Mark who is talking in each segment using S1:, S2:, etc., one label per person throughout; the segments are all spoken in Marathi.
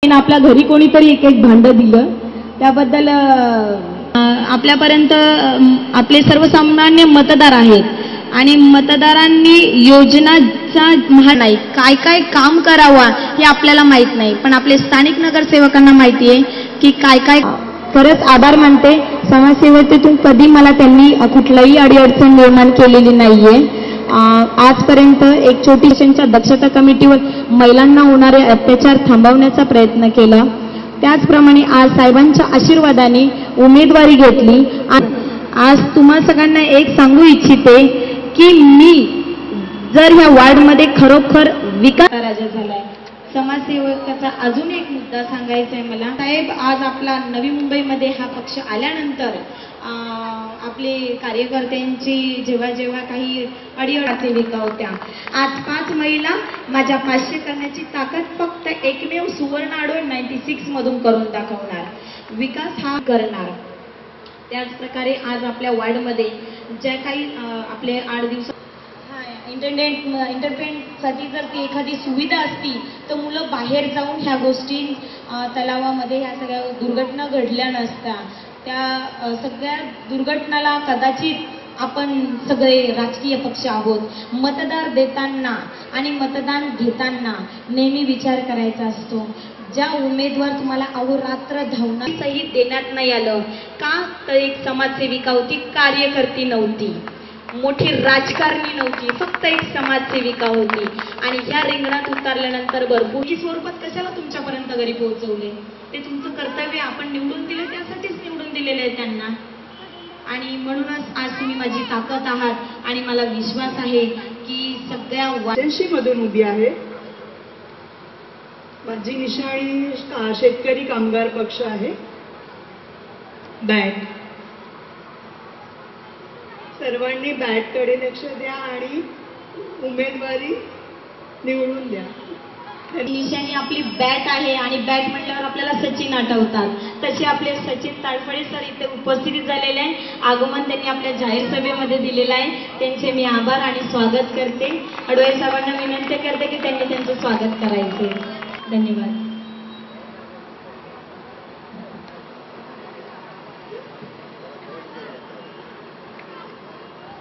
S1: आपल्या घरी कोणीतरी एक एक भांड दिलं त्याबद्दल आपल्यापर्यंत आपले सर्वसामान्य मतदार आहेत आणि मतदारांनी योजनाचा नाही काय काय काम करावा हे आपल्याला माहित नाही, पण आपले स्थानिक नगरसेवकांना माहिती आहे की काय काय. खरंच आभार मानते समाजसेवेतून कधी मला त्यांनी कुठलाही अडीअडचण निर्माण केलेली नाहीये. आजपर्यंत एक छोटीशा दक्षता कमिटीवर महिलांना होणारे अत्याचार थांबवण्याचा प्रयत्न केला. त्याचप्रमाणे आज साहेबांच्या आशीर्वादाने उमेदवारी घेतली. आज तुम्हा सगळ्यांना एक सांगू इच्छिते की मी जर ह्या वार्डमध्ये खरोखर विकास राजा झालाय. समाजसेवकाचा अजून एक मुद्दा सांगायचा आहे मला. साहेब, आज आपला नवी मुंबईमध्ये हा पक्ष आल्यानंतर आपले कार्यकर्त्यांची जेव्हा जेव्हा काही अडीअडचणी होत्या, आज 5 महिला माझ्या 500 करण्याची ताकद फक्त एकमेव सुवर्ण आडो 96 मधून करून दाखवणार. विकास हा करणार. त्याच प्रकारे आज आपल्या वार्डमध्ये ज्या काही आपले 8 दिवस इंटरटेनमेंटसाठी जर ती एखादी सुविधा असती तर मुलं बाहेर जाऊन ह्या गोष्टी तलावामध्ये ह्या सगळ्या दुर्घटना घडल्या नसत्या. त्या सगळ्या दुर्घटनाला कदाचित आपण सगळे राजकीय पक्ष आहोत. मतदार देताना आणि मतदान घेताना नेहमी विचार करायचा असतो. ज्या उमेदवार तुम्हाला अहोरात्र धावणार सहित देण्यात नाही आलं का, तर एक समाजसेविका होती, कार्यकर्ती नव्हती, मोठी राजकारणी नव्हती, फक्त एक समाजसेविका होती. आणि ह्या रिंगणात उतरल्यानंतर भरपूर स्वरूपात कशाला तुमच्यापर्यंत घरी पोहोचवले, ते तुमचं कर्तव्य. आपण निवडून दिले त्यासाठीच निवडून दिलेले आहे त्यांना. आणि म्हणूनच आज तुम्ही माझी ताकद आहात आणि मला विश्वास आहे की सगळ्या
S2: मधून उभी आहे. माझी निशाणी शेतकरी कामगार पक्ष आहे. बॅट, सर्वांनी बॅटकडे लक्ष द्या आणि उमेदवारी निवडून द्या.
S1: निशाणी आपली बॅट आहे आणि बॅट म्हटल्यावर आपल्याला सचिन आठवतात. तसे आपले सचिन ताडफळे सर इथे उपस्थित झालेले आहे. आगमन त्यांनी आपल्या जाहीर सभेमध्ये दिलेलं आहे. त्यांचे मी आभार आणि स्वागत करते. अडवाळे साहेबांना विनंती करते की त्यांनी त्यांचं स्वागत करायचे. धन्यवाद.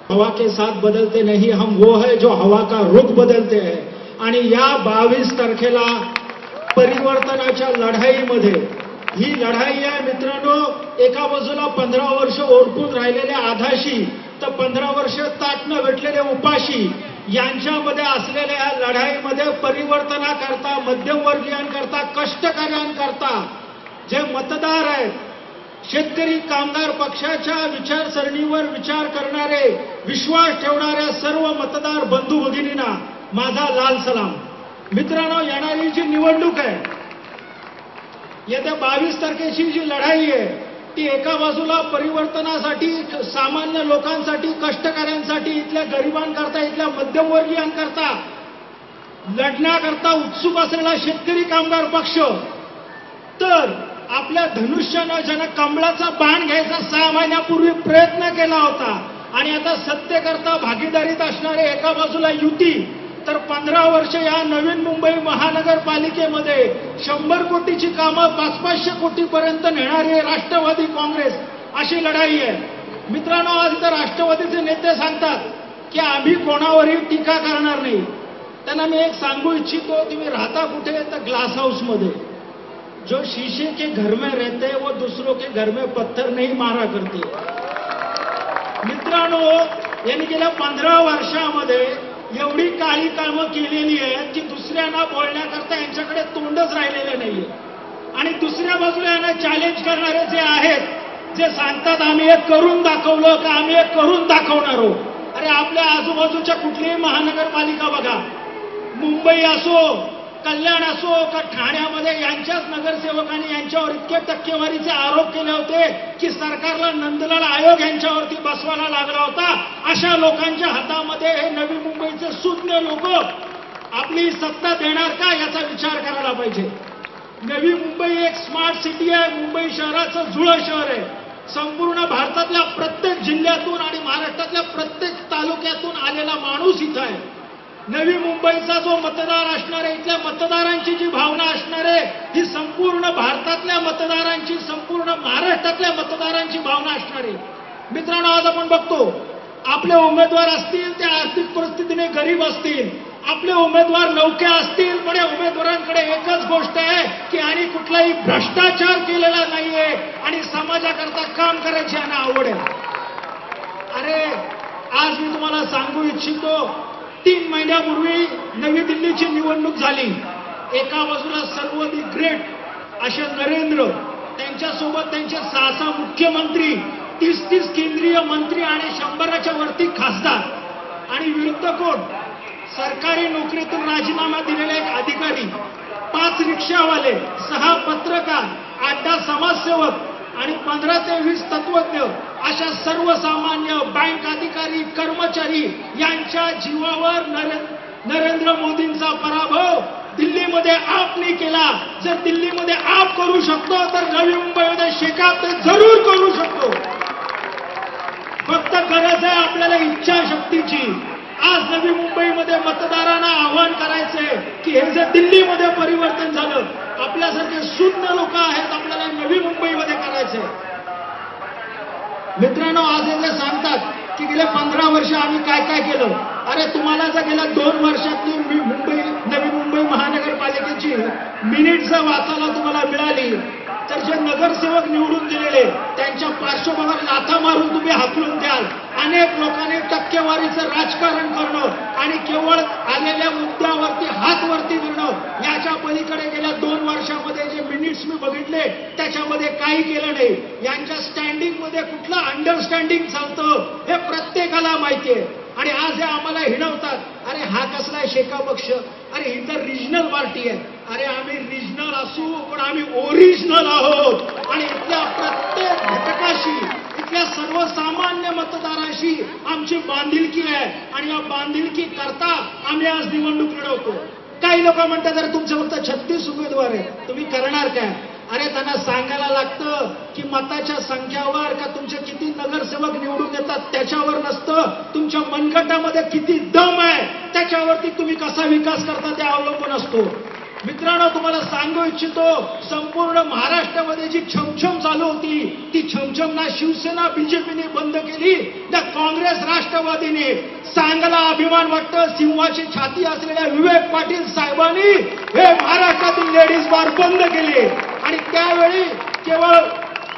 S3: हवा के साथ बदलते नहीं, हम वो है जो हवा का रुख बदलते हैं. आणि या 22 तारखेला परिवर्तनाच्या लढाईमध्ये ही लढाई आहे मित्रांनो. एका बाजूला 15 वर्ष ओरपून राहिलेले आधाशी तर 15 वर्ष ताट न भेटलेले उपाशी यांच्यामध्ये असलेल्या या लढाईमध्ये परिवर्तनाकरता, मध्यमवर्गीयांकरता, कष्टकऱ्यांकरता जे मतदार आहेत, शेतकरी कामगार पक्षाच्या विचारसरणीवर विचार करणारे, विश्वास ठेवणाऱ्या सर्व मतदार बंधू भगिनींना माझा लाल सलाम. मित्रांनो, येणारी जी निवडणूक आहे, येत्या 22 तारखेची जी लढाई आहे, ती एका बाजूला परिवर्तनासाठी, सामान्य लोकांसाठी, कष्टकऱ्यांसाठी, इथल्या गरिबांकरता, इथल्या मध्यमवर्गीयांकरता लढण्याकरता उत्सुक असलेला शेतकरी कामगार पक्ष. तर आपल्या धनुष्यानं ज्यानं कमळाचा बाण घ्यायचा 6 महिन्यापूर्वी प्रयत्न केला होता आणि आता सत्तेकरता भागीदारीत असणारे एका बाजूला युती, तर 15 वर्ष या नवीन मुंबई महानगरपालिकेमध्ये 100 कोटीची कामं 500-500 कोटीपर्यंत नेणारे राष्ट्रवादी काँग्रेस, अशी लढाई आहे. मित्रांनो, आज इथं राष्ट्रवादीचे नेते सांगतात की आम्ही कोणावरही टीका करणार नाही. त्यांना मी एक सांगू इच्छितो, तुम्ही राहता कुठे, तर ग्लास हाऊसमध्ये. जो शीशे के घर में रहते वो दूसरों के घर में पत्थर नहीं मारा करते. मित्रांनो, यांनी गेल्या 15 वर्षामध्ये एवढी काही कामं केलेली आहेत की दुसऱ्यांना बोलण्याकरता यांच्याकडे तोंडच राहिलेलं नाहीये. आणि दुसऱ्या बाजूला यांना चॅलेंज करणारे जे आहेत, जे सांगतात आम्ही एक करून दाखवलं का आम्ही एक करून दाखवणार आहोत. अरे, आपल्या आजूबाजूच्या कुठलीही महानगरपालिका बघा, मुंबई असो, कल्याण असो का ठाण्यामध्ये, यांच्याच नगरसेवकांनी यांच्यावर इतके टक्केवारीचे आरोप केले होते की सरकारला नंदलाल आयोग यांच्यावरती बसवायला लागला होता. अशा लोकांच्या हातामध्ये हे नवी मुंबईचे सुज्ञ लोक आपली सत्ता देणार का, याचा विचार करायला पाहिजे. नवी मुंबई एक स्मार्ट सिटी आहे. मुंबई शहराचं जुळं शहर आहे. संपूर्ण भारतातल्या प्रत्येक जिल्ह्यातून आणि महाराष्ट्रातल्या प्रत्येक तालुक्यातून आलेला माणूस इथं आहे. नवी मुंबईचा जो मतदार असणार आहे, इथल्या मतदारांची जी भावना असणार आहे, ही संपूर्ण भारतातल्या मतदारांची, संपूर्ण महाराष्ट्रातल्या मतदारांची भावना असणार आहे. मित्रांनो, आज आपण बघतो आपले उमेदवार असतील ते आर्थिक परिस्थितीने गरीब असतील, आपले उमेदवार नौके असतील, पण या उमेदवारांकडे एकच गोष्ट आहे की आणि कुठलाही भ्रष्टाचार केलेला नाहीये आणि समाजाकरता काम करायची यांना आवड आहे. अरे आज मी तुम्हाला सांगू इच्छितो, 3 महिन्यापूर्वी नवी दिल्लीची निवडणूक झाली. एका बाजूला सर्व दी ग्रेट असे नरेंद्र, त्यांच्यासोबत त्यांचे 6 मुख्यमंत्री, 30 केंद्रीय मंत्री आणि 100च्या वरती खासदार, आणि विरुद्ध कोण? सरकारी नोकरीतून राजीनामा दिलेले एक अधिकारी, 5 रिक्षावाले, 6 पत्रकार, 8-10 समाजसेवक आणि 15 ते 20 तत्वज्ञ अशा सर्वसामान्य बँक अधिकारी, कर्मचारी यांच्या जीवावर नरेंद्र मोदींचा पराभव दिल्लीमध्ये आपने केला. जर दिल्लीमध्ये आप करू शकतो तर नवी मुंबईमध्ये शेकाप ते जरूर करू शकतो. फक्त गरज आहे आपल्याला इच्छाशक्तीची. आज नवी मुंबईमध्ये मतदारांना आवाहन करायचंय की हे जे दिल्लीमध्ये परिवर्तन झालं, आपल्यासारखे शून्य लोक आहेत, आपल्याला नवी मुंबईमध्ये करायचंय. मित्रांनो, आज हे जे सांगतात की गेले 15 वर्ष आम्ही काय काय केलं, अरे तुम्हाला जर गेल्या 2 वर्षातली नवी मुंबई महानगरपालिकेची मिनिट जर वाचायला तुम्हाला मिळाली तर जे नगरसेवक निवडून दिलेले त्यांच्या पार्श्वभूमीवर लाथा मारून तुम्ही हाकलून द्याल. अनेक लोकांनी टक्केवारीचं राजकारण करणं आणि केवळ आलेल्या मुद्द्यावरती हात वरती करणं, याच्या पलीकडे गेल्या 2 वर्षामध्ये जे मिनिट्स मी बघितले त्याच्यामध्ये काही केलं नाही. यांच्या स्टँडिंग मध्ये कुठलं अंडरस्टँडिंग चालतं हे प्रत्येकाला माहिती आहे. आणि आज हे आम्हाला हिणवतात, अरे हा कसला शेका पक्ष, अरे ही तर रिजनल पार्टी आहे. अरे आम्ही रिजनल असू पण आम्ही ओरिजिनल आहोत आणि इथल्या प्रत्येक घटकाशी, इथल्या सर्वसामान्य मतदाराशी आमची बांधिलकी आहे आणि या बांधिलकी करता आम्ही आज निवडणूक लढवतो. काही लोक म्हणतात जर तुमचे फक्त 36 उमेदवार आहे, तुम्ही करणार काय? अरे त्यांना सांगायला लागतं की मताच्या संख्यावर का तुमचे किती नगरसेवक निवडून येतात त्याच्यावर नसतं, तुमच्या मनगटामध्ये किती दम आहे त्याच्यावरती तुम्ही कसा विकास करता ते अवलंबून असतो. मित्रांनो, तुम्हाला सांगू इच्छितो, संपूर्ण महाराष्ट्रामध्ये जी छमछम चालू होती ती छमछम ना शिवसेना बीजेपीने बंद केली ना काँग्रेस राष्ट्रवादीने. सांगायला अभिमान वाटतं, सिंहाची छाती असलेल्या विवेक पाटील साहेबांनी हे महाराष्ट्रातील लेडीज बार बंद केले आणि त्यावेळी केवळ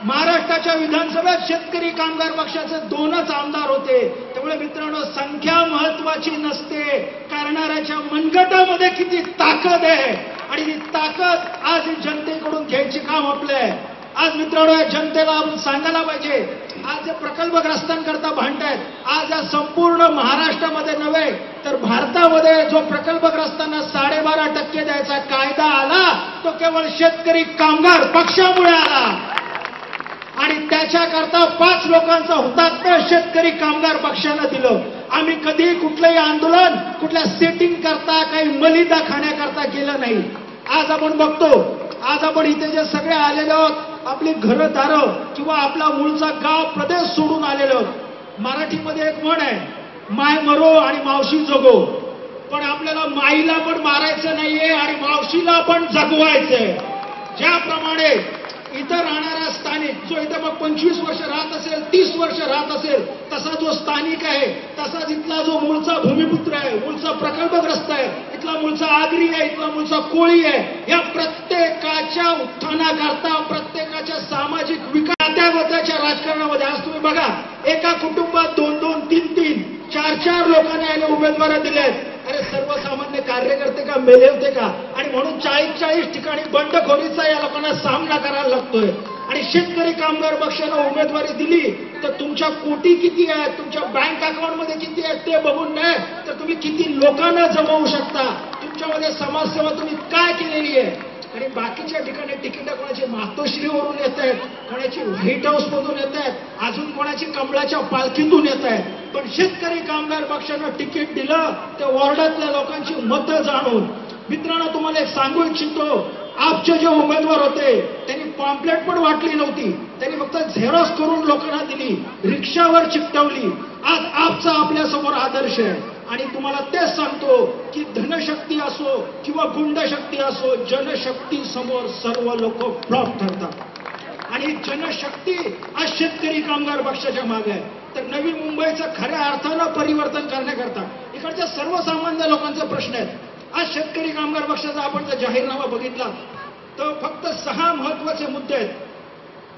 S3: महाराष्ट्राच्या विधानसभेत शेतकरी कामगार पक्षाचे 2च आमदार होते. त्यामुळे मित्रांनो, संख्या महत्वाची नसते, करणाऱ्याच्या मनगटामध्ये किती ताकद आहे आणि ती ताकद आज जनतेकडून घ्यायची काम आपलं आहे. आज मित्रांनो, या जनतेला आपण सांगायला पाहिजे, आज जे प्रकल्पग्रस्तांकरता भांडतायत, आज या संपूर्ण महाराष्ट्रामध्ये नव्हे तर भारतामध्ये जो प्रकल्पग्रस्तांना 12.5% द्यायचा कायदा आला तो केवळ शेतकरी कामगार पक्षामुळे आला आणि त्याच्याकरता 5 लोकांचं हुतात्मा शेतकरी कामगार पक्षानं दिलं. आम्ही कधी कुठलंही आंदोलन कुठल्या सेटिंग करता, काही मलिदा खाण्याकरता केलं नाही. आज आपण बघतो, आज आपण इथे जे सगळे आलेलो आहोत, आपली घरदारं किंवा आपला मूळचा गाव प्रदेश सोडून आलेलो आहोत. मराठीमध्ये एक म्हण आहे, माय मरो आणि मावशी जगो. पण आपल्याला माईला पण मारायचं नाहीये आणि मावशीला पण जगवायचंय. ज्याप्रमाणे इथं राहणारा स्थानिक जो इथं मग 25 वर्ष राहत असेल, 30 वर्ष राहत असेल, तसा जो स्थानिक आहे, तसाच इथला जो मूळचा भूमिपुत्र आहे, मूळचा प्रकल्पग्रस्त आहे, इथला मूळचा आगरी आहे, इथला मूळचा कोळी आहे, या प्रत्येकाच्या उत्थानाकरता, प्रत्येकाच्या सामाजिक विकासाच्या राजकारणामध्ये आज तुम्ही बघा, एका कुटुंबात 2-2, 3-3, 4-4 लोकांनी याने उमेदवार दिलेत. अरे सर्वसामान्य कार्यकर्ते का मेले होते का? आणि म्हणून 40-40 ठिकाणी बंडखोरीचा या लोकांना सामना करायला लागतोय. आणि शेतकरी कामगार पक्षानं उमेदवारी दिली तर तुमच्या कोटी किती आहेत, तुमच्या बँक अकाउंटमध्ये किती आहेत ते बघून नाही तर तुम्ही किती लोकांना जमवू शकता, तुमच्यामध्ये समाजसेवा तुम्ही काय केलेली आहे. आणि बाकीच्या ठिकाणी तिकीट कोणाची मातोश्रीवरून येत आहेत, कोणाची व्हाईट हाऊस मधून येत आहेत, अजून कोणाची कमळाच्या पालखीतून येत आहेत. पण शेतकरी कामगार पक्षानं तिकीट दिलं ते वॉर्डातल्या लोकांची मतं जाणून. मित्रांनो, तुम्हाला एक सांगू इच्छितो, आपचे जे उमेदवार होते त्यांनी पॉम्पलेट पण वाटली नव्हती, त्यांनी फक्त झेरॉक्स करून लोकांना दिली, रिक्षावर चिकटवली. आज आपचा आपल्या समोर आदर्श आहे. आणि तुम्हाला तेच सांगतो की धनशक्ती असो किंवा गुंडशक्ती असो, जनशक्ती समोर सर्व लोक फ्लॉप ठरतात आणि जनशक्ती आज शेतकरी कामगार पक्षाच्या मागे आहे. तर नवी मुंबईचं खऱ्या अर्थानं परिवर्तन करण्याकरता इकडच्या सर्वसामान्य लोकांचे प्रश्न आहेत. आज शेतकरी कामगार पक्षाचा आपण जर जाहीरनामा बघितला तर फक्त 6 महत्वाचे मुद्दे आहेत.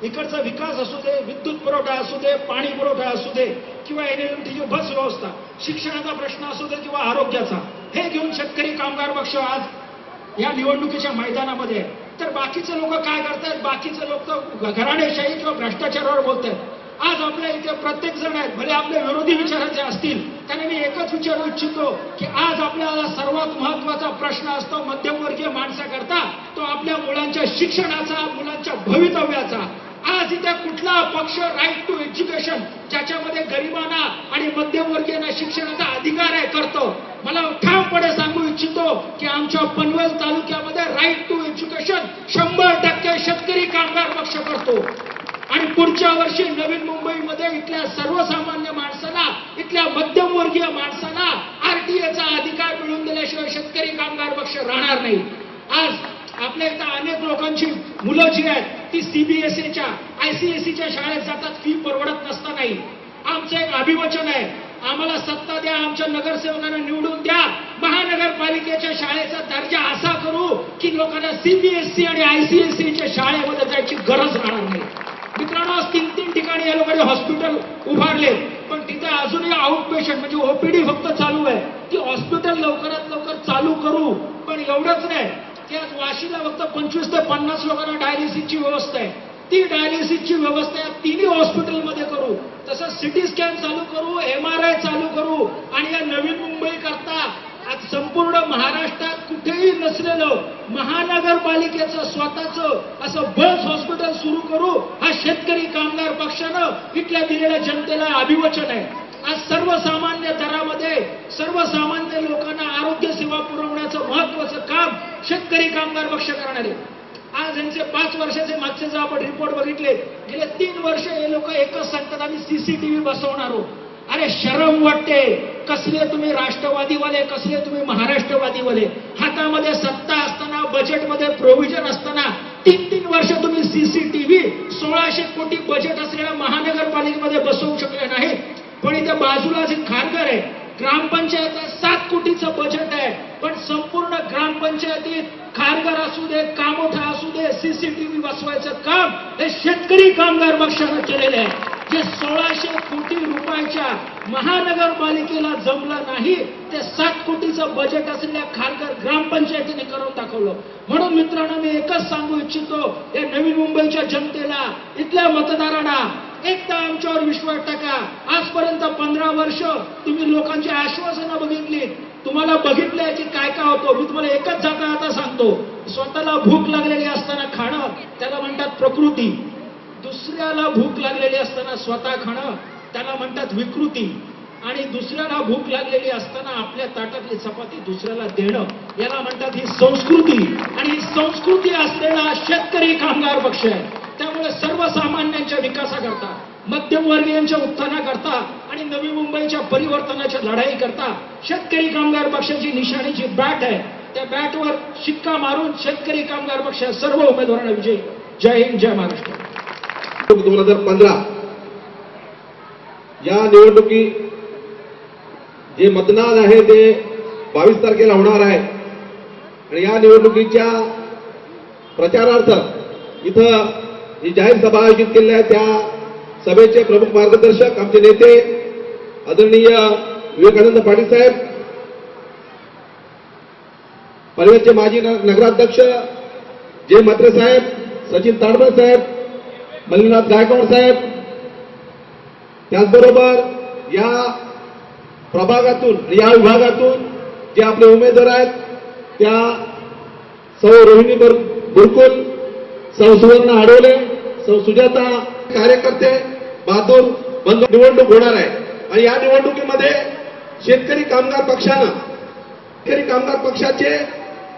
S3: इकडचा विकास असू दे, विद्युत पुरवठा असू दे, पाणी पुरवठा असू दे किंवा NLMTची बस व्यवस्था, शिक्षणाचा प्रश्न असू दे किंवा आरोग्याचा, हे घेऊन शेतकरी कामगार पक्ष आज या निवडणुकीच्या मैदानामध्ये आहे. तर बाकीचे लोक काय करतायत? बाकीचे लोक तर घराणेशाही किंवा भ्रष्टाचारावर बोलतायत. आज आपल्या इथे प्रत्येक जण आहेत, भले आपले विरोधी विचाराचे असतील, त्यांना मी एकच विचारू इच्छितो की आज आपल्याला सर्वात महत्वाचा प्रश्न असतो मध्यमवर्गीय माणसाकरता, तो आपल्या मुलांच्या शिक्षणाचा, मुलांच्या भवितव्याचा. आज इथे कुठला पक्ष राईट टू एज्युकेशन, ज्याच्यामध्ये गरिबांना आणि मध्यमवर्गीयांना शिक्षणाचा अधिकार आहे, करतो? मला ठामपणे सांगू इच्छितो की आमच्या पनवेल तालुक्यामध्ये राईट टू एज्युकेशन 100% शेतकरी कामगार पक्ष करतो. आणि पुढच्या वर्षी नवीन मुंबईमध्ये इथल्या सर्वसामान्य माणसाला, इथल्या मध्यमवर्गीय माणसाला RTAचा अधिकार मिळवून दिल्याशिवाय शेतकरी कामगार पक्ष राहणार नाही. आज आपल्या इथं अनेक लोकांची मुलं जी आहेत ती CBSEच्या, ICSEच्या शाळेत जातात, फी परवडत नसतानाही. आमचं एक अभिवचन आहे, आम्हाला सत्ता द्या, आमच्या नगरसेवकांना निवडून द्या, महानगरपालिकेच्या शाळेचा दर्जा असा करू की लोकांना CBSE आणि ICSEच्या शाळेमध्ये जायची गरज राहणार नाही. मित्रांनो, आज 3 ठिकाणी या लोकांनी हॉस्पिटल उभारले, पण तिथे अजूनही आउट पेशंट म्हणजे OPD फक्त चालू आहे. ती हॉस्पिटल लवकरात लवकर चालू करू. पण एवढंच नाही की आज वाशीला फक्त 25 ते 50 लोकांना डायलिसिसची व्यवस्था आहे. ती डायलिसिसची व्यवस्था या 3ही हॉस्पिटलमध्ये करू. तसंच CT स्कॅन चालू करू, MRI चालू करू. आणि या नवीन मुंबई करता आज संपूर्ण महाराष्ट्रात कुठेही नसलेलं महानगरपालिकेचं स्वतःचं असं बस हॉस्पिटल सुरू करू. हा शेतकरी कामगार पक्षानं इथल्या दिलेल्या जनतेला अभिवचन आहे. आज सर्वसामान्य दरामध्ये सर्वसामान्य लोकांना आरोग्य सेवा पुरवण्याचं महत्वाचं काम शेतकरी कामगार पक्ष करणार आहे. आज यांचे 5 वर्षाचे मागचे जर आपण रिपोर्ट बघितले, गेले 3 वर्ष हे लोक एकच सांगतात आम्ही CCTV बसवणार आहोत. अरे शरम वाटते. कसले तुम्ही राष्ट्रवादीवाले, कसले तुम्ही महाराष्ट्रवादीवाले. हातामध्ये सत्ता असताना, बजेटमध्ये प्रोव्हिजन असताना 3 वर्ष तुम्ही CCTV 1600 कोटी बजेट असलेल्या महानगरपालिकेमध्ये बसवू शकले नाही. पण इथे बाजूला जे खारघर आहे, ग्रामपंचायत 7 कोटीचं बजेट आहे, पण संपूर्ण ग्रामपंचायतीत खारघर असू दे, कामोठा असू दे, CCTV बसवायचं काम हे शेतकरी कामगार पक्षानं केलेलं आहे. जे 1600 कोटी रुपयाच्या महानगरपालिकेला जमलं नाही, ते 7 कोटीचं बजेट असलेल्या खारघर ग्रामपंचायतीने करून दाखवलं. म्हणून मित्रांनो, मी एकच सांगू इच्छितो या नवी मुंबईच्या जनतेला, इथल्या मतदारांना, एकदा आमच्यावर विश्वास टाका. आजपर्यंत 15 वर्ष तुम्ही लोकांची आश्वासनं बघितली, तुम्हाला बघितलंय की काय काय होतं. मी तुम्हाला एकच जाता आता सांगतो, स्वतःला भूक लागलेली असताना खाणं त्याला म्हणतात प्रकृती. दुसऱ्याला भूक लागलेली असताना स्वतः खाणं त्याला म्हणतात विकृती. आणि दुसऱ्याला भूक लागलेली असताना आपल्या ताटातली चपाती दुसऱ्याला देणं याला म्हणतात ही संस्कृती. आणि ही संस्कृती असलेला शेतकरी कामगार पक्ष आहे. त्यामुळे सर्वसामान्यांच्या विकासाकरता, मध्यमवर्गीयांच्या उत्थानाकरता आणि नवी मुंबईच्या परिवर्तनाच्या लढाई करता शेतकरी कामगार पक्षाची निशाणीची बॅट आहे. त्या बॅटवर शिक्का मारून शेतकरी कामगार पक्ष सर्व उमेदवारांना विजयी. जय हिंद, जय महाराष्ट्र.
S4: 2015 या निवडणुकी जे मतदान आहे ते 22 तारखेला होणार आहे. आणि या निवडणुकीच्या प्रचारार्थ इथं जी जाहीर सभा आयोजित केली आहे, त्या सभेचे प्रमुख मार्गदर्शक आमचे नेते आदरणीय विवेकानंद पाटील साहेब, पनवेलचे माजी नगराध्यक्ष जे म्हात्रे साहेब, सचिन ताडबळ साहेब, मल्लीनाथ गायकवाड साहेब, त्याचबरोबर या प्रभागातून, या विभागातून जे आपले उमेदवार आहेत त्या सौ रोहिणी बुरकुल, सौ सुवर्ण आडवले, सौ सुजाता, कार्यकर्ते बहादूर बंधू निवडणूक होणार आहे. आणि या निवडणुकीमध्ये शेतकरी कामगार पक्षानं, शेतकरी कामगार पक्षाचे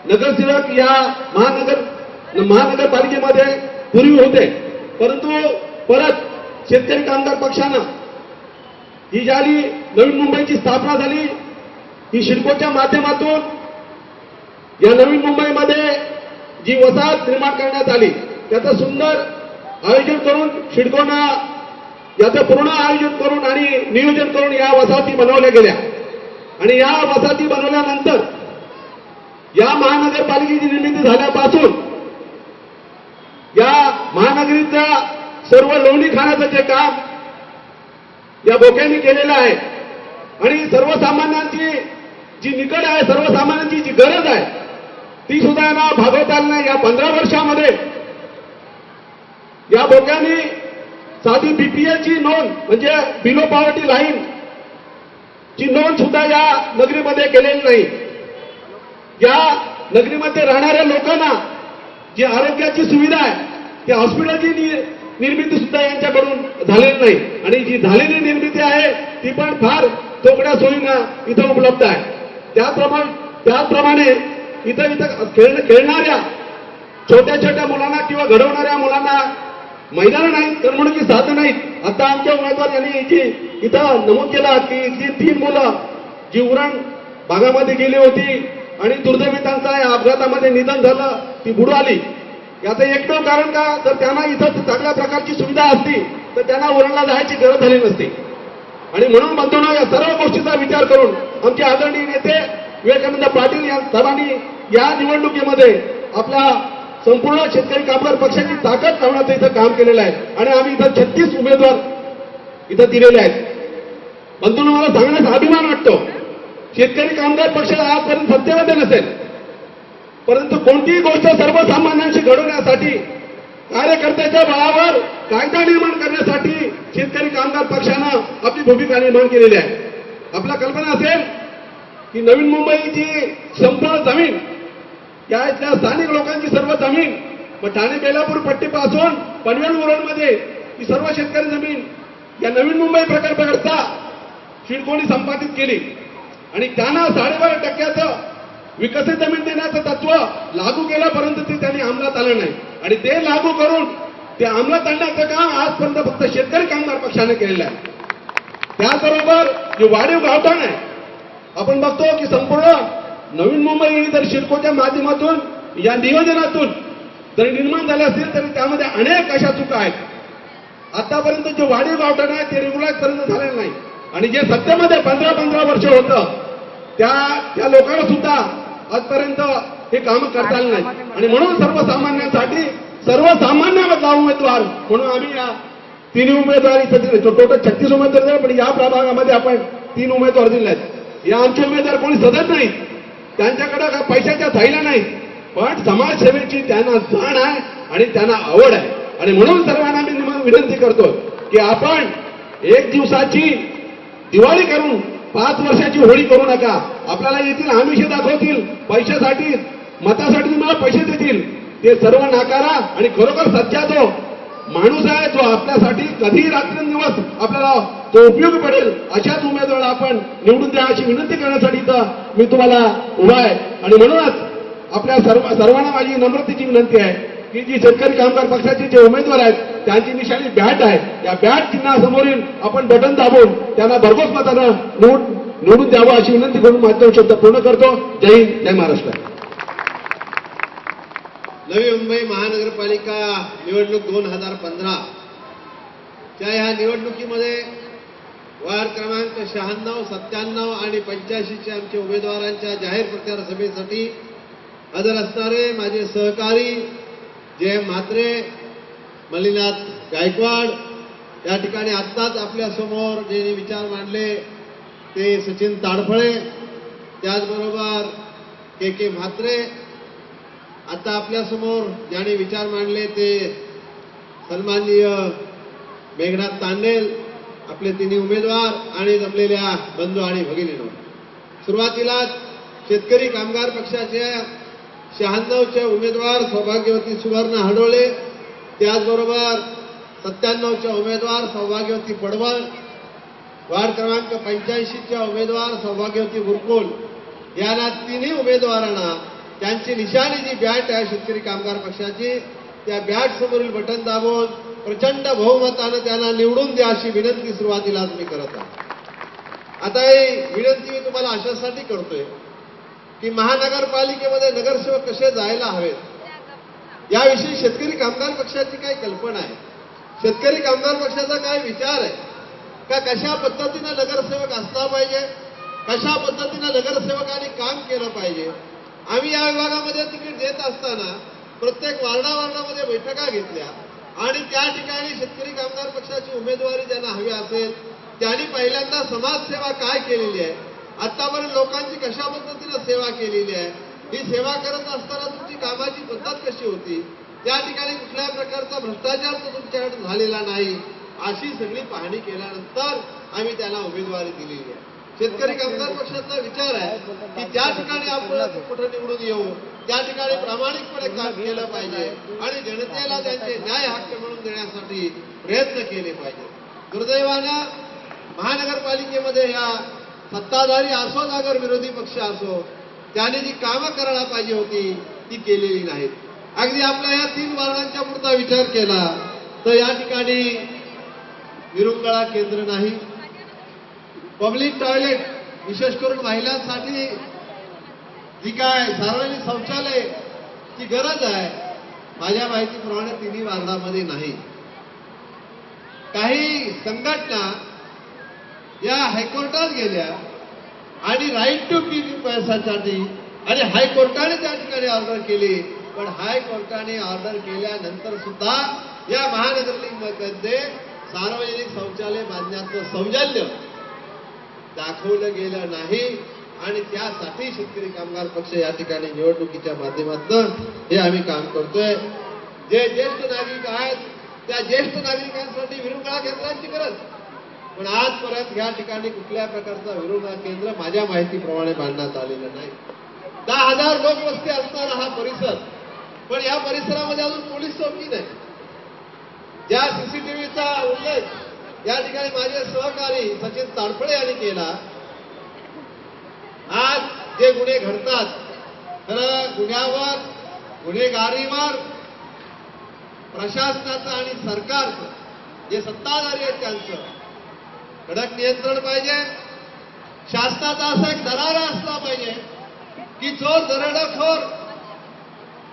S4: नगरसेवक या महानगरपालिकेमध्ये पूर्वी होते, परंतु परत शेतकरी कामगार पक्षानं ही ज्याली नवी मुंबईची स्थापना झाली ही सिडकोच्या माध्यमातून या नवीन मुंबईमध्ये जी वसाहत निर्माण करण्यात आली त्याचं सुंदर आयोजन करून सिडकोनं याचं पूर्ण आयोजन करून आणि नियोजन करून या वसाहती बनवल्या गेल्या आणि या वसाहती बनवल्यानंतर या महानगरपालिकेची निर्मिती झाल्यापासून या महानगरीचा सर्व लोणी खाण्याचं जे काम या बोक्यांनी केलेलं आहे आणि सर्वसामान्यांची जी निकड आहे सर्वसामान्यांची जी गरज आहे ती सुद्धा यांना भागवता आली नाही. या 15 वर्षामध्ये या बोक्यांनी साधी बीपीएलची नोंद म्हणजे बिलो पॉवर्टी लाईन ची नोंद सुद्धा या नगरीमध्ये केलेली नाही. या नगरीमध्ये राहणाऱ्या लोकांना जी आरोग्याची सुविधा आहे त्या हॉस्पिटलची निर्मिती सुद्धा यांच्याकडून झालेली नाही आणि जी झालेली निर्मिती आहे ती पण फार थोकड्या सोयीनं इथं उपलब्ध आहे. त्याचप्रमाणे इथं खेळणाऱ्या छोट्या छोट्या मुलांना किंवा घडवणाऱ्या मुलांना मैदान नाहीत, करमणुकी साधन नाहीत. आता आमच्या उमेदवार यांनी जी इथं नमूद केलं की जी 3 मुलं जी उरण भागामध्ये गेली होती आणि दुर्दैवी त्यांचा या अपघातामध्ये निधन झालं, ती बुडवाली. याचं एकमेव कारण का तर त्यांना इथं चांगल्या प्रकारची सुविधा असती तर त्यांना उरणला जायची गरज झाली नसती. आणि म्हणून म्हणतो ना या सर्व गोष्टीचा विचार करून आमचे आदरणीय नेते विवेकानंद पाटील या सर्वांनी या निवडणुकीमध्ये आपल्या संपूर्ण शेतकरी कामगार पक्षाची ताकद लावण्याचं इथं काम केलेलं आहे आणि आम्ही इथं 36 उमेदवार इथं दिलेले आहेत. म्हणतो मला सांगण्याचा अभिमान वाटतो शेतकरी कामगार पक्षाला आजपर्यंत सत्तेमध्ये नसेल परंतु कोणतीही गोष्ट सर्वसामान्यांशी घडवण्यासाठी कार्यकर्त्याच्या बळावर कायदा निर्माण करण्यासाठी शेतकरी कामगार पक्षानं आपली भूमिका निर्माण केलेली आहे. आपल्या कल्पना असेल की नवीन मुंबईची संपूर्ण जमीन या इथल्या स्थानिक लोकांची सर्व जमीन व ठाणे बेलापूर पट्टीपासून पनवेल उरणमध्ये ही सर्व शेतकरी जमीन या नवीन मुंबई प्रकल्पाकरता सिडकोनी संपादित केली आणि त्यांना 12.5% विकसित जमीन देण्याचं तत्व लागू केल्यापर्यंत ते त्यांनी अंमलात आलं नाही आणि ते लागू करून ते अंमलात आणण्याचं काम आजपर्यंत फक्त शेतकरी कामगार पक्षाने केलेलं आहे. त्याचबरोबर जे वाढीव गावठाण आहे आपण बघतो की संपूर्ण नवीन मुंबई जर सिडकोच्या माध्यमातून या नियोजनातून जर निर्माण झाले असतील तरी त्यामध्ये अनेक अशा चुका आहेत. आतापर्यंत जे वाढीव गावठाण आहे ते रेग्युलाइज पर्यंत झालेलं नाही आणि जे सत्तेमध्ये 15 वर्ष होतं त्या लोकांना सुद्धा आजपर्यंत हे काम करता आलं नाही आणि म्हणून सर्वसामान्यांसाठी सर्वसामान्य उमेदवार म्हणून आम्ही या 3 उमेदवार इथं दिले. टोटल 36 उमेदवार दिले पण या प्रभागामध्ये आपण 3 उमेदवार दिले आहेत. या आमचे उमेदवार कोणी सदत नाहीत, त्यांच्याकडे काय पैशाच्या थैल्या नाहीत पण समाजसेवेची त्यांना जाण आहे आणि त्यांना आवड आहे आणि म्हणून सर्वांना मी विनंती करतो की आपण 1 दिवसाची दिवाळी करून 5 वर्षाची होळी करू नका. आपल्याला येथील आमिषे दाखवतील पैशासाठी मतासाठी तुम्हाला पैसे देतील ते सर्व नाकारा आणि खरोखर सच्चा तो माणूस आहे जो आपल्यासाठी कधी रात्रंदिवस आपल्याला तो उपयोगी पडेल अशाच उमेदवाराला आपण निवडून द्या अशी विनंती करण्यासाठी तर मी तुम्हाला उभा आहे. आणि म्हणूनच आपल्या सर्वांना माझी नम्रतेची विनंती आहे की जी शेतकरी कामगार पक्षाचे जे उमेदवार आहेत त्यांची निशाणी बॅट आहे. या बॅट चिन्हासमोरील आपण बटन दाबून त्यांना भरघोस मतानं निवडून द्यावं अशी विनंती करून माझा शब्द पूर्ण करतो. जय हिंद, जय महाराष्ट्र.
S5: नवी मुंबई महानगरपालिका निवडणूक 2015 च्या ह्या निवडणुकीमध्ये वार्ड क्रमांक 96, 97 आणि 85 आमच्या उमेदवारांच्या जाहीर प्रचार सभेसाठी हजर असणारे माझे सहकारी जयम म्हात्रे, मल्लीनाथ गायकवाड या ठिकाणी आत्ताच आपल्या समोर जे विचार मांडले ते सचिन ताडफळे, त्याचबरोबर के म्हात्रे, आता आपल्यासमोर ज्याने विचार मांडले ते सन्माननीय मेघनाथ तांडेल, आपले 3 उमेदवार आणि जमलेल्या बंधू आणि भगिनींनो. सुरुवातीलाच शेतकरी कामगार पक्षाच्या 96चे उमेदवार सौभाग्यवती सुवर्ण हडोळे, त्याचबरोबर 97चे उमेदवार सौभाग्यवती पडवळ, वार्ड क्रमांक 85च्या उमेदवार सौभाग्यवती बुरकुल यांना 3ही उमेदवारांना त्यांची निशाणी जी बॅट आहे शेतकरी कामगार पक्षाची त्या बॅट समोरील बटन दाबून प्रचंड बहुमतानं त्यांना निवडून द्या अशी विनंती सुरुवातीलाच मी करत आहे. आता ही विनंती मी तुम्हाला अशासाठी करतोय की महानगरपालिकेमध्ये नगरसेवक कसे जायला हवेत याविषयी शेतकरी कामगार पक्षाची काय कल्पना आहे, शेतकरी कामगार पक्षाचा काय विचार आहे का, कशा पद्धतीनं नगरसेवक असला पाहिजे, कशा पद्धतीनं नगरसेवकांनी काम केलं पाहिजे. आम्ही या विभागामध्ये तिकीट देत असताना प्रत्येक वार्डामध्ये बैठका घेतल्या आणि त्या ठिकाणी शेतकरी कामगार पक्षाची उमेदवारी ज्यांना हवी असेल त्यांनी पहिल्यांदा समाजसेवा काय केलेली आहे, आतापर्यंत लोकांची कशा पद्धतीनं सेवा केलेली आहे, ही सेवा करत असताना तुमची कामाची पद्धत कशी होती, त्या ठिकाणी कुठल्या प्रकारचा भ्रष्टाचार तर तुमच्याकडे झालेला नाही, अशी सगळी पाहणी केल्यानंतर आम्ही त्यांना उमेदवारी दिलेली आहे. शेतकरी कामगार पक्षाचा विचार आहे की त्या ठिकाणी आपण कुठे निवडून येऊ, त्या ठिकाणी प्रामाणिकपणे काम केलं पाहिजे आणि जनतेला त्यांचे न्याय हक्क मिळवून देण्यासाठी प्रयत्न केले पाहिजे. दुर्दैवानं महानगरपालिकेमध्ये या सत्ताधारी असो नागर विरोधी पक्ष असो त्याने जी कामं करायला पाहिजे होती ती केलेली नाहीत. अगदी आपल्या या 3 वार्डांच्या पुरता विचार केला तर या ठिकाणी विरंगुळा केंद्र नाही, पब्लिक टॉयलेट विशेष करून महिलांसाठी जी काय सार्वजनिक शौचालय ची गरज आहे माझ्या माहितीप्रमाणे 3 वार्डामध्ये नाही. काही संघटना या हायकोर्टात गेल्या आणि राईट टू पीक पैशासाठी आणि हायकोर्टाने त्या ठिकाणी ऑर्डर केली, पण हायकोर्टाने ऑर्डर केल्यानंतर सुद्धा या महानगरपालिकेमध्ये सार्वजनिक शौचालय बांधण्याचं सौजन्य दाखवलं गेलं नाही आणि त्यासाठी शेतकरी कामगार पक्ष या ठिकाणी निवडणुकीच्या माध्यमातून हे आम्ही काम करतोय. जे ज्येष्ठ नागरिक आहेत त्या ज्येष्ठ नागरिकांसाठी विरंगुळा केंद्रांची गरज, पण आजपर्यंत या ठिकाणी कुठल्या प्रकारचा विरंगुळा केंद्र माझ्या माहितीप्रमाणे बांधण्यात आलेलं नाही. 10,000 लोकवस्ती असणारा हा परिसर, पण या परिसरामध्ये अजून पोलीस चौकी नाही. ज्या सीसीटीव्हीचा उल्लेख या ठिकाणी माझे सहकारी सचिन ताडफळे यांनी केला, आज जे गुन्हे घडतात तर गुन्ह्यावर गुन्हेगारीवर प्रशासनाचं आणि सरकारचं जे सत्ताधारी आहेत त्यांचं कडक नियंत्रण पाहिजे. शासनाचा असा एक दरारा असला पाहिजे की जो दरोडेखोर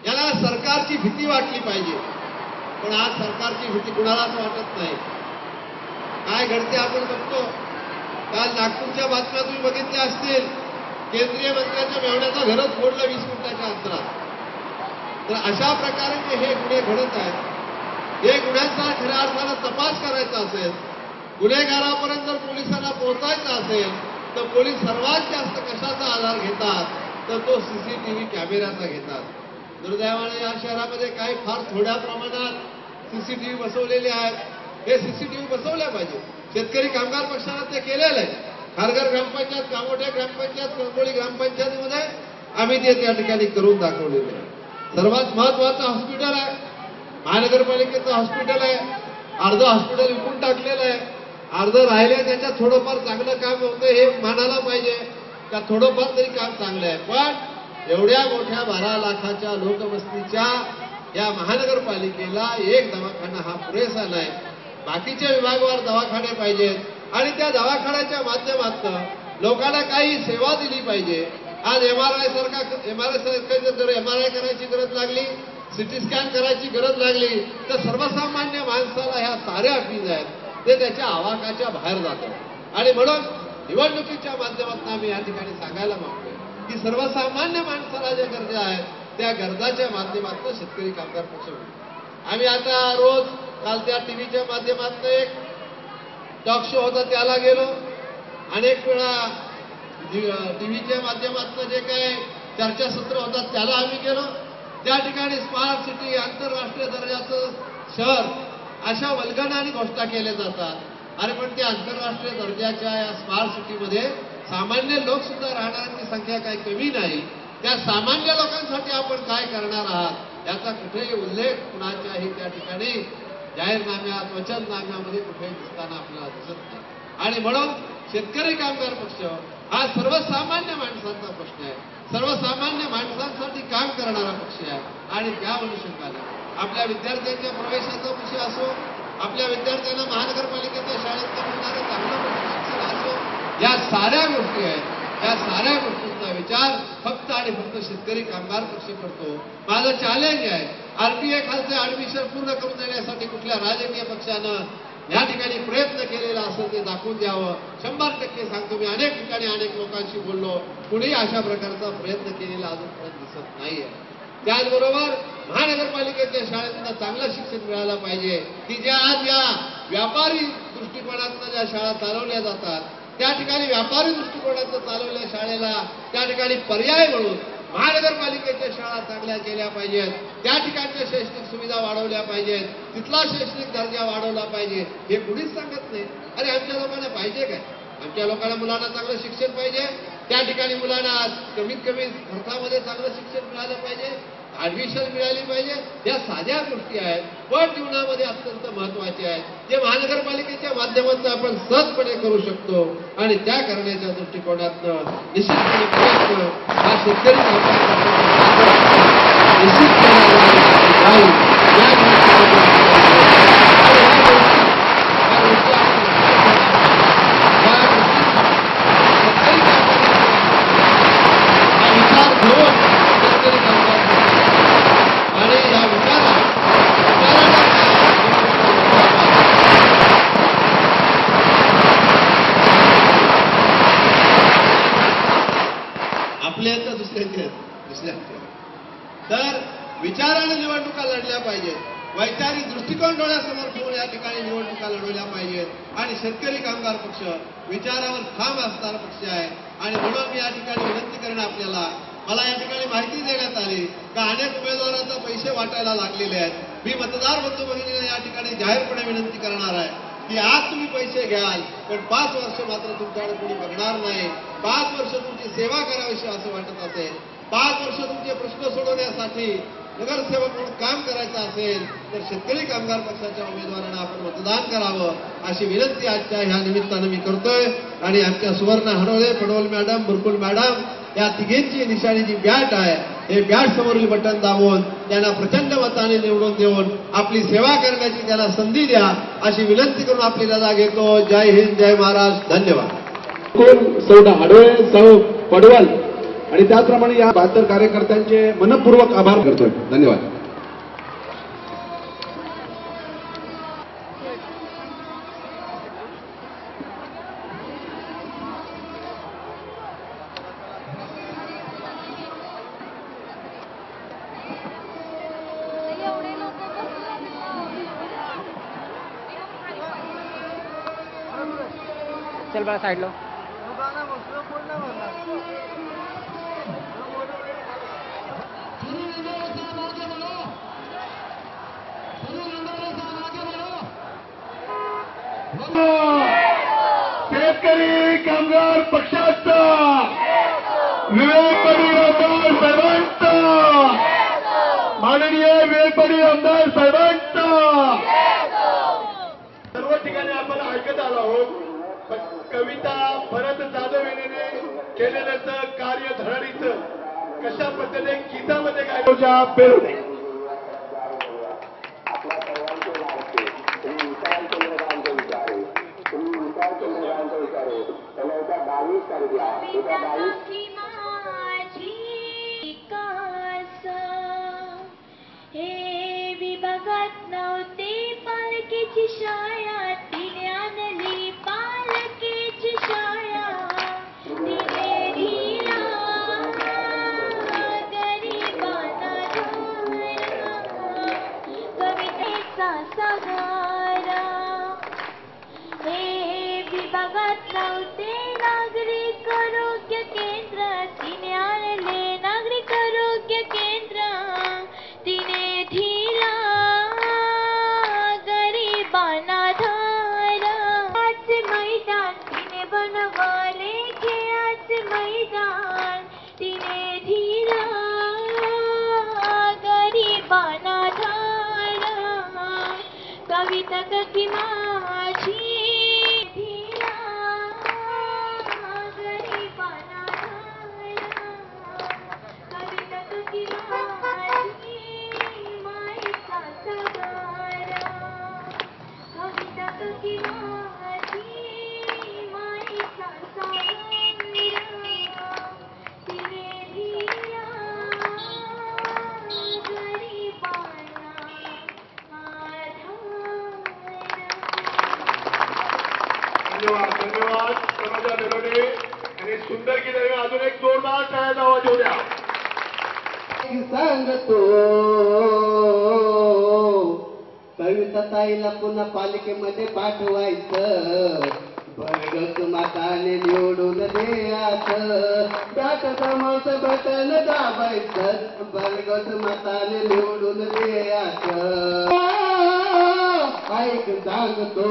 S5: याला सरकारची भीती वाटली पाहिजे, पण आज सरकारची भीती कुणालाच वाटत नाही. काय घडते आपण बघतो. काल नागपूरच्या बातम्या तुम्ही बघितल्या असतील, केंद्रीय मंत्र्यांच्या मेहण्याचं घरच फोडलं 20 मिनिटाच्या अंतरात. तर अशा प्रकारे हे गुन्हे घडत आहेत. हे गुन्ह्यांचा खऱ्या अर्थानं तपास करायचा असेल, गुन्हेगारापर्यंत जर पोलिसांना पोहोचायचं असेल तर पोलीस सर्वात जास्त कशाचा आधार घेतात तर तो सीसीटीव्ही कॅमेऱ्याचा घेतात. दुर्दैवाने या शहरामध्ये काही फार थोड्या प्रमाणात सीसीटीव्ही बसवलेले आहेत. हे सीसीटीव्ही बसवल्या पाहिजे. शेतकरी कामगार पक्षानं ते केलेलं आहे. खारघर ग्रामपंचायत, कामोठे ग्रामपंचायत, कळंबोली ग्रामपंचायतीमध्ये आम्ही ते त्या ठिकाणी करून दाखवलेलं आहे. सर्वात महत्वाचं हॉस्पिटल आहे, महानगरपालिकेचं हॉस्पिटल आहे. अर्ध हॉस्पिटल विकून टाकलेलं आहे, अर्ध राहिले. त्याच्यात थोडंफार चांगलं काम होतं हे मानायला पाहिजे का थोडंफार तरी काम चांगलं आहे. पण एवढ्या मोठ्या 12 लाखाच्या लोकवस्तीच्या या महानगरपालिकेला एक दवाखाना हा पुरेसा नाही. बाकीच्या विभागावर दवाखाने पाहिजेत आणि त्या दवाखान्याच्या माध्यमातून लोकांना काही सेवा दिली पाहिजे. आज एमआरआय जर एमआरआय करायची गरज लागली, सिटी स्कॅन करायची गरज लागली तर सर्वसामान्य माणसाला ह्या साऱ्या फीज आहेत ते त्याच्या आवाकाच्या बाहेर जातात. आणि म्हणून निवडणुकीच्या माध्यमातून आम्ही या ठिकाणी सांगायला मागतोय की सर्वसामान्य माणसाला ज्या गरजा आहेत त्या गरजाच्या माध्यमातून शेतकरी कामगार पक्ष आम्ही आता रोज काल त्या टीव्हीच्या माध्यमातून एक टॉक शो होता त्याला गेलो. अनेक वेळा टीव्हीच्या माध्यमातून जे काही चर्चासत्र होतात त्याला आम्ही गेलो. त्या ठिकाणी स्मार्ट सिटी, आंतरराष्ट्रीय दर्जाचं शहर अशा वल्गनाने घोषणा केल्या जातात. अरे पण त्या आंतरराष्ट्रीय दर्जाच्या या स्मार्ट सिटीमध्ये सामान्य लोक सुद्धा राहणाऱ्यांची संख्या काही कमी नाही. त्या सामान्य लोकांसाठी आपण काय करणार आहात याचा कुठेही उल्लेख कुणाच्याही त्या ठिकाणी जाहीरनाम्यात, वचननाम्यामध्ये कुठेही दिसताना आपल्याला दिसत नाही. आणि म्हणून शेतकरी कामगार पक्ष हा सर्वसामान्य माणसांचा प्रश्न आहे, सर्वसामान्य माणसांसाठी काम करणारा पक्ष आहे. आणि त्या अनुषंगाने आपल्या विद्यार्थ्यांच्या प्रवेशाचा विषय असो, आपल्या विद्यार्थ्यांना महानगरपालिकेच्या शाळेत मिळणारं चांगलं शिक्षण असो, या साऱ्या गोष्टी आहेत. या साऱ्या गोष्टींचा विचार फक्त आणि फक्त शेतकरी कामगार पक्ष करतो. माझं चॅलेंज आहे, आरटीए खालचे ऍडमिशन पूर्ण करून देण्यासाठी कुठल्या राजकीय पक्षानं या ठिकाणी प्रयत्न केलेला असेल ते दाखवून द्यावं. 100% सांगतो मी, अनेक ठिकाणी अनेक लोकांशी बोललो, कुणीही अशा प्रकारचा प्रयत्न केलेला अजूनपर्यंत दिसत नाहीये. त्याचबरोबर महानगरपालिकेच्या शाळेतून चांगलं शिक्षण मिळालं पाहिजे की ज्या आज या व्यापारी दृष्टिकोनातून ज्या शाळा चालवल्या जातात त्या ठिकाणी व्यापारी दृष्टिकोनातून चालवल्या शाळेला त्या ठिकाणी पर्याय म्हणून महानगरपालिकेच्या शाळा चांगल्या केल्या पाहिजेत. त्या ठिकाणच्या शैक्षणिक सुविधा वाढवल्या पाहिजेत. तिथला शैक्षणिक दर्जा वाढवला पाहिजे. हे कुणीच सांगत नाही. अरे आमच्या लोकांना पाहिजे काय? आमच्या लोकांना मुलांना चांगलं शिक्षण पाहिजे. त्या ठिकाणी मुलांना कमीत कमी खर्चामध्ये चांगलं शिक्षण मिळालं पाहिजे, ऍडमिशन मिळाली पाहिजे. या साध्या गोष्टी आहेत पण जीवनामध्ये अत्यंत महत्वाच्या आहेत, जे महानगरपालिकेच्या माध्यमातून आपण सहजपणे करू शकतो. आणि त्या करण्याच्या दृष्टिकोनातनं निश्चितपणे प्रयत्न हा शेतकरी निश्चित केला जाईल. आपल्या दुसऱ्या तर विचाराने निवडणुका लढल्या पाहिजेत. वैचारिक दृष्टिकोन डोळ्यासमोर ठेवून या ठिकाणी निवडणुका लढवल्या पाहिजेत. आणि शेतकरी कामगार पक्ष विचारावर ठाम असणारा पक्ष आहे. आणि म्हणून मी या ठिकाणी विनंती करेन आपल्याला, मला या ठिकाणी माहिती देण्यात आली का अनेक उमेदवारांना पैसे वाटायला लागलेले आहेत. मी मतदार बंधू भगिनींना या ठिकाणी जाहीरपणे विनंती करणार आहे की आज तुम्ही पैसे घ्याल पण 5 वर्ष मात्र तुमच्याकडे कोणी बघणार नाही. 5 वर्ष तुमची सेवा करावीशी असं वाटत असेल, 5 वर्ष तुमचे प्रश्न सोडवण्यासाठी नगरसेवक म्हणून काम करायचं असेल तर शेतकरी कामगार पक्षाच्या उमेदवारांना आपण मतदान करावं अशी विनंती आजच्या ह्या निमित्तानं मी करतोय. आणि आमच्या सुवर्ण हडोळे, पडवल मॅडम, बुरकुल मॅडम या तिघींची निशाणी जी बॅट आहे हे बॅट समोरील बटन दाबून त्यांना प्रचंड मताने निवडून देऊन आपली सेवा करण्याची त्यांना संधी द्या अशी विनंती करून आपली रजा घेतो. जय हिंद, जय महाराष्ट्र, धन्यवाद.
S4: सौ हडोळे, सौ पडवल आणि त्याचप्रमाणे या 72 कार्यकर्त्यांचे मनपूर्वक आभार करतोय. धन्यवाद.
S6: चल बड़ा साइड लो.
S3: शेतकरी कामगार पक्षाचा विवेकवादी आमदार साहेबांचा, माननीय विवेकवादी आमदार साहेबांचा. सर्व ठिकाणी आपण ऐकत आलो आहोत. कविता भरत जाधव यांनी केलेलं कार्य धरणीचं कशा पद्धतीने गीतामध्ये काय पेरणे
S7: हे विभागात नव्हते पालकीची शाळा तिने आणली पालकीची शाळा तिने दिला गरिबांना कवितेचा सहारा. हे विभागात नव्हते नागरिक आरोग्य केंद्र तिने आणले नागरिक आरोग्य केंद्र तिने दिला गरिबांना धारा. खेळाचे मैदान तिने बनवले खेळाचे मैदान तिने दिला गरिबांना धारा. कविता कथी माझी दिला गरिबांना धारा. कविता कथी माझी माईचा सहारा. कविता कथी माझी माईचा सहारा.
S5: धन्यवाद धन्यवाद तनुजा मेलोडे आणि सुंदर गीत आहे. अजून एक जोरदार टाळ्याचा आवाज येऊ द्या.
S6: सांगतो कविता ताईला पुन्हा पालिकेमध्ये पाठवायचं. बरगत माताने निवडून द्यायचं. दाट समोस बटन दाबायचं. बरगत माताने निवडून द्यायचं. ऐक सांगतो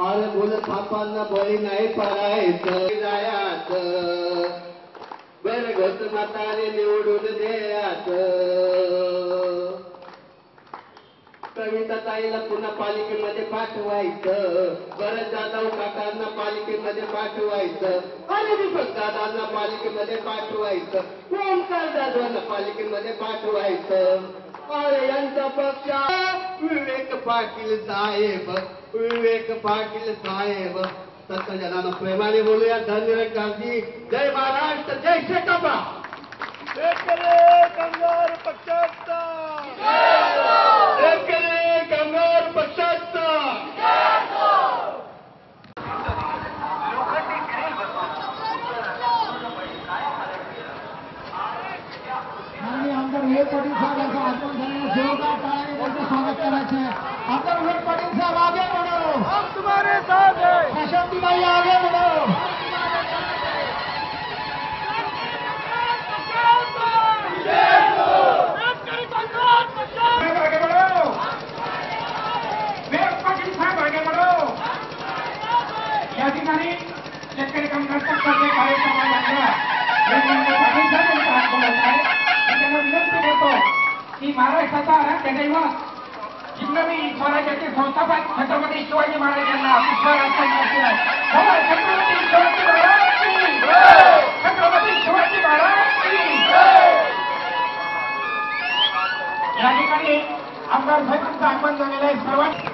S6: अरे बोल पापांना बळी नाही पडायचं. जायचं बरगत माताने निवडून द्यायचं. कविता ताईला पुन्हा पालिकेमध्ये पाठवायचं. भरत जाधव काकांना पालिकेमध्ये पाठवायचं. आणि दीपक दादांना पालिकेमध्ये पाठवायचं. ओमकार दादांना पालिकेमध्ये पाठवायचं. अरे यांचा पक्ष विवेक पाटील साहेब. विवेक पाटील साहेब सत्तजनानं प्रेमाने बोलूया. धन्यवाद गांधी. जय महाराष्ट्र. जय शेकापा.
S5: शेतकरी कामगार पक्षाचा शेतकरी कामगार पक्षाचा
S3: आणि आमदार विवेक पाटील साहेबांचं आगमन झाल्याने जोरदार टाळ्याने त्यांचं स्वागत करायचं आहे. आमदार विवेक पाटील साहेब आगे बढ़ो. हम तुम्हारे साथ हैं. प्रशांतीबाई आगे बढ़ो. आगे बढ़ो. विवेक पाटील साहेब आगे बढ़ो. या ठिकाणी शेतकरी कामगार पक्षाचे कार्यक्रम त्यांना विनंती करतो की महाराष्ट्राचा आराध्य दैवत हिंदवी स्वराज्याचे संस्थापक छत्रपती शिवाजी महाराज यांना छत्रपती शिवाजी महाराज छत्रपती शिवाजी महाराज. या ठिकाणी आमदार साहेबांचं आगमन झालेलं आहे. सर्वांनी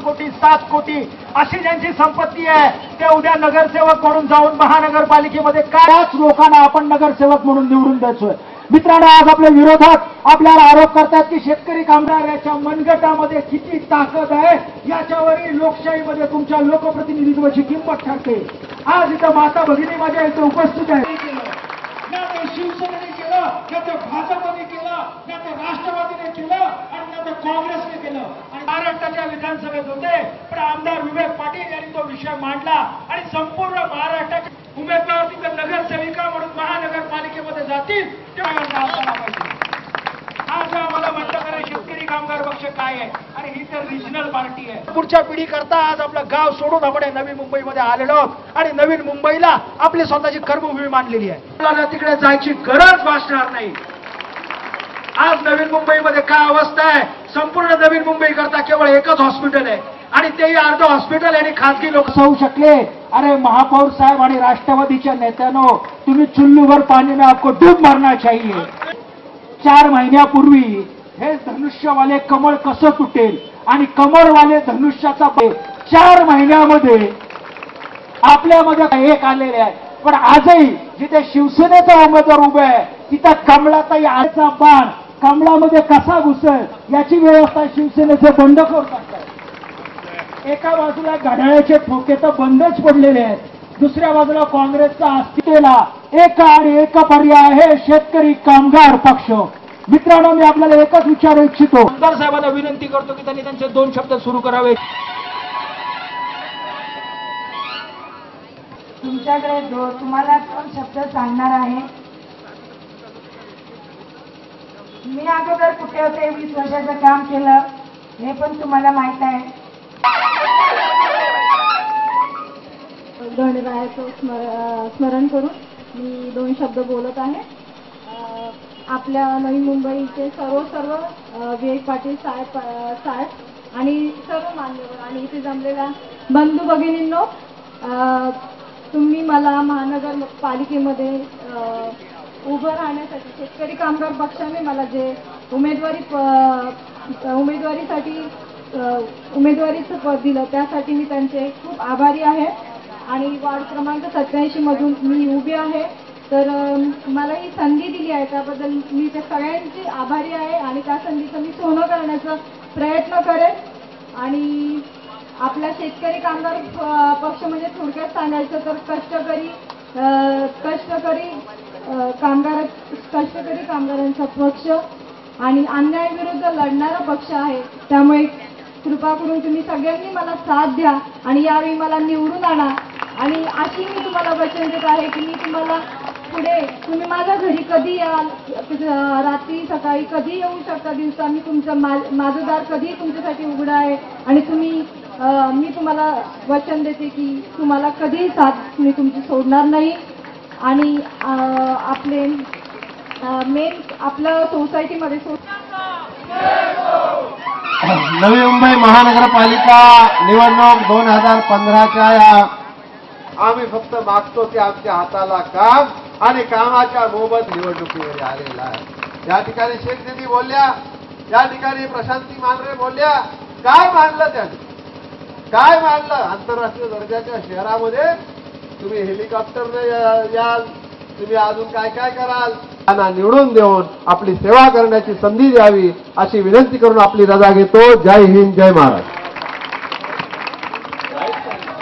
S3: कोटी 7 कोटी अशी ज्यांची संपत्ती आहे ते उद्या नगरसेवक म्हणून जाऊन महानगरपालिकेमध्ये त्याच लोकांना आपण नगरसेवक म्हणून निवडून द्यायचोय. मित्रांनो, आज आपल्या विरोधात आपल्याला आरोप करतात की शेतकरी कामगार याच्या मनगटामध्ये किती ताकद आहे याच्यावरही लोकशाहीमध्ये तुमच्या लोकप्रतिनिधित्वाची किंमत ठरते. आज इथं माता भगिनी माझ्या इथं उपस्थित आहे. ना ते शिवसेनेने केलं, ना ते भाजपने केलं, ना ते राष्ट्रवादीने केलं आणि ना ते काँग्रेसने केलं. आणि महाराष्ट्राच्या विधानसभेत होते पण आमदार विवेक पाटील यांनी तो विषय मांडला आणि संपूर्ण महाराष्ट्राचे उमेदवार तिथे नगरसेविका म्हणून महानगरपालिकेमध्ये जातील तेव्हा पाहिजे. आज आम्हाला म्हटलं कारण शेतकरी कामगार पक्ष काय आहे आणि ही तर रिजनल पार्टी आहे. पुढच्या पिढी करता आज आपलं गाव सोडून आपण नवी मुंबईमध्ये आलेलो आहोत आणि नवीन मुंबईला आपली स्वतःची कर्मभूमी मानलेली आहे. आपल्याला तिकडे जायची गरज भासणार नाही. आज नवीन मुंबईमध्ये काय अवस्था आहे, संपूर्ण नवीन मुंबई करता केवळ एकच हॉस्पिटल आहे आणि तेही अर्ध हॉस्पिटल आणि खासगी लोक होऊ शकले. अरे महापौर साहेब आणि राष्ट्रवादीच्या नेत्यांनो, तुम्ही चुल्लूवर पाणी में आपको डूब मारना चाहिए. 4 महिन्यापूर्वी हे धनुष्यवाले कमळ कसं तुटेल आणि कमळवाले धनुष्याचा 4 महिन्यामध्ये आपल्यामध्ये एक आलेले आहे. पण आजही जिथे शिवसेनेचा उमेदवार उभे आहे तिथं कमळाचाही आजचा बाण कमळामध्ये कसा घुसेल याची व्यवस्था शिवसेनेचे बंडखोर करतात. एका बाजूला घड्याळाचे ठोके तर बंदच पडलेले आहेत, दुसऱ्या बाजूला काँग्रेसचा अस्तित्वाला एक आणि एक पर्याय आहे शेतकरी कामगार पक्ष. मित्रांनो, मी आपल्याला एकच विचारू इच्छितो, आमदार साहेबांना विनंती करतो की त्यांनी त्यांचे 2 शब्द सुरू करावे.
S1: तुमच्याकडे तुम्हाला 2 शब्द सांगणार आहे. मी अगोदर कुठे होते, 20 वर्षाचं काम केलं हे पण तुम्हाला माहित आहे. गणरायाचं स्मरण करून मी 2 शब्द बोलत आहे. आपल्या नवी मुंबईचे सर्व विवेक पाटील साहेब आणि सर्व मान्यवर आणि इथे जमलेल्या बंधू भगिनींनो, तुम्ही मला महानगरपालिकेमध्ये उभं राहण्यासाठी शेतकरी कामगार पक्षाने मला जे उमेदवारीचं पद दिलं त्यासाठी मी त्यांचे खूप आभारी आहे. आणि वार्ड क्रमांक 87 मधून मी उभी आहे
S8: तर मला ही संधी दिली आहे त्याबद्दल मी त्या सगळ्यांची आभारी आहे आणि त्या संधीचं मी सोनं करण्याचा प्रयत्न करेन. आणि आपला शेतकरी कामगार पक्ष म्हणजे थोडक्यात सांगायचं तर कष्टकरी कामगारांचा पक्ष आणि अन्यायाविरुद्ध लढणारा पक्ष आहे. त्यामुळे कृपा करून तुम्ही सगळ्यांनी मला साथ द्या आणि यावेळी मला निवडून आणा. आणि अशी मी तुम्हाला वचन देत आहे की मी तुम्हाला पुढे तुम्ही माझ्या घरी कधी याल, रात्री सकाळी कधी येऊ शकता, दिवसा मी माझं दार कधी तुमच्यासाठी उघडं आहे. आणि मी तुम्हाला वचन देते की तुम्हाला कधीही साथ मी तुमची सोडणार नाही. आणि आपले मेन आपलं सोसायटीमध्ये
S6: नवी मुंबई महानगरपालिका निवडणूक 2015च्या या आम्ही फक्त मागतो की आमच्या हाताला काम आणि कामाच्या मोबत निवडणुकीमध्ये आलेला आहे. या ठिकाणी शेख दिदी बोलल्या, या ठिकाणी प्रशांती मांढरे बोलल्या. काय मांडलं त्यांनी, काय मांडलं? आंतरराष्ट्रीय दर्जाच्या शहरामध्ये तुम्ही हेलिकॉप्टरने याल, तुम्ही अजून काय काय कराल. त्यांना निवडून देऊन आपली सेवा करण्याची संधी द्यावी अशी विनंती करून आपली रजा घेतो. जय हिंद, जय महाराष्ट्र.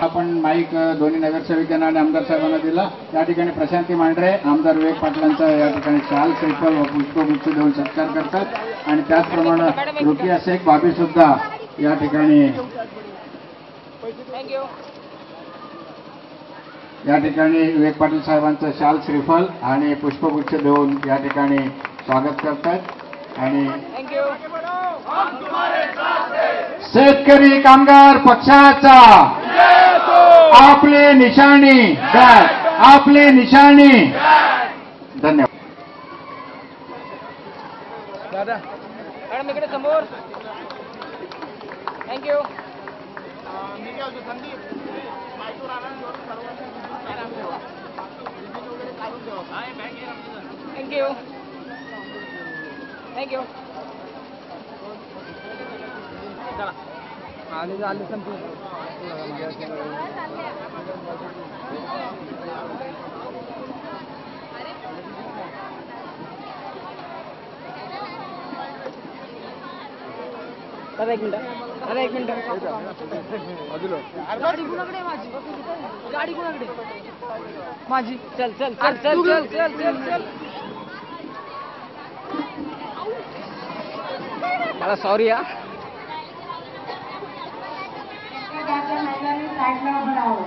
S9: आपण माईक दोन्ही नगरसेविकांना आणि आमदार साहेबांना दिला. या ठिकाणी प्रशांती मांढरे, आमदार विवेक पाटलांचा या ठिकाणी शाल, श्रीफळ व पुष्पगुच्छ देऊन सत्कार करतात. आणि त्याचप्रमाणे रुकिया शेख भाभी सुद्धा या ठिकाणी विवेक पाटील साहेबांचं शाल, श्रीफळ आणि पुष्पगुच्छ देऊन या ठिकाणी स्वागत करतात. आणि शेतकरी कामगार पक्षाचा आपली निशाणी काय, आपली निशाणी. धन्यवाद.
S10: दादा मॅडम इकडे समोर. थँक्यू. थँक्यू. थँक्यू. आले संपू. दादा एक मिनिट. गाडी कुणाकडे माझी? गाडी कुणाकडे माझी? चल चल चल चल चल चल चल चल. मला सॉरी या.
S8: साईडला उभं राहावं.